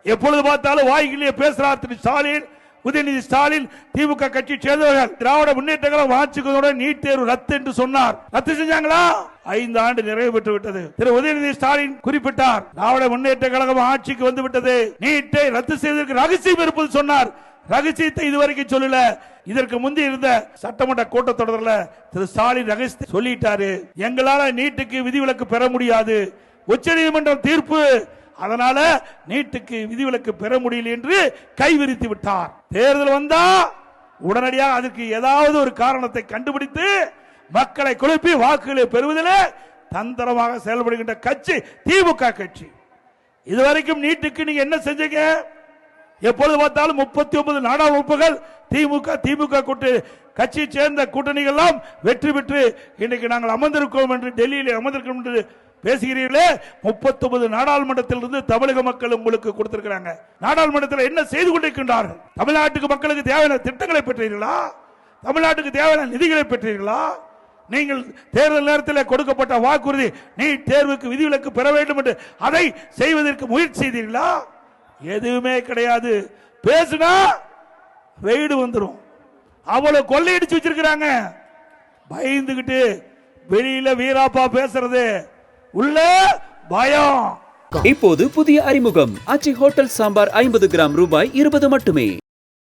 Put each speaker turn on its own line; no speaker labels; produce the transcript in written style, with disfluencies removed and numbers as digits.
எப்பொழுது பார்த்தாலும் வாய்களிலே பேசுறார் திரு ஸ்டாலின், உதயநிதி ஸ்டாலின், திமுக கட்சி சேர்ந்தவர்கள். திராவிட முன்னேற்ற கழகம் ஆட்சிக்கு நீட் தேர்வு ரத்து என்று சொன்னார். ரத்து செஞ்சாங்களா? 5 ஆண்டு நிறைவு பெற்று விட்டது. திரு உதயநிதி ஸ்டாலின் குறிப்பிட்டார், திராவிட முன்னேற்ற கழகம் ஆட்சிக்கு வந்து விட்டது, நீட்டை ரத்து செய்வதற்கு ரகசியம் இருப்பது சொன்னார். ரகசியத்தை இதுவரைக்கும் சொல்லல. இதற்கு முந்தைய இருந்த சட்டமன்ற கூட்டத்தொடரில் திரு ஸ்டாலின் ரகசியத்தை சொல்லிட்டாரு. எங்களால நீட்டுக்கு விதிவிலக்கு பெற முடியாது, உச்சநீதிமன்றம் தீர்ப்பு, அதனால நீட்டுக்கு விதிவிலக்கு பெற முடியல என்று கைவிரித்து விட்டார். தேர்தல் வந்தா உடனடியாக அதற்கு ஏதாவது ஒரு காரணத்தை கண்டுபிடித்து மக்களை குழப்பி வாக்குகளை பெறுவதில் தந்திரமாக செயல்படுகின்ற கட்சி திமுக கட்சி. இதுவரைக்கும் நீட்டுக்கு நீங்க என்ன செஞ்சீங்க? எப்பொழுது பார்த்தாலும் 39 நாடாளுமன்றங்கள் திமுக கட்சியை சேர்ந்த கூட்டணிகள் எல்லாம் வெற்றி பெற்று இன்னைக்கு நாங்கள் அமர்ந்திருக்கோம் என்று டெல்லியில் அமர்ந்திருக்கோம் என்று பேசுகிறீர்களே. 39 நாடாளுமன்றத்திலிருந்து தமிழக மக்கள் உங்களுக்கு கொடுத்திருக்கிறாங்க. நாடாளுமன்றத்தில் என்ன செய்து கொண்டிருக்கின்றார்கள்? தமிழ்நாட்டுக்கு மக்களுக்கு தேவையான திட்டங்களை பெற்றீர்களா? தமிழ்நாட்டுக்கு தேவையான நிதிகளை பெற்றீர்களா? நீங்கள் தேர்தல் நேரத்தில் கொடுக்கப்பட்ட வாக்குறுதி நீட் தேர்வுக்கு விதிவிலக்கு பெற வேண்டும் என்று அதை செய்வதற்கு முயற்சி செய்தீர்களா? எதுவுமே கிடையாது. பேசுனா வெயிடு வந்துடும். அவ்வளவு கொள்ளையடிச்சு வச்சிருக்கிறாங்க. பயந்துகிட்டு வெளியில வீராப்பா பேசுறது, உள்ள பயம்.
இப்போது புதிய அறிமுகம் ஆச்சி ஹோட்டல் சாம்பார் 50 கிராம் ரூபாய் 20 மட்டுமே.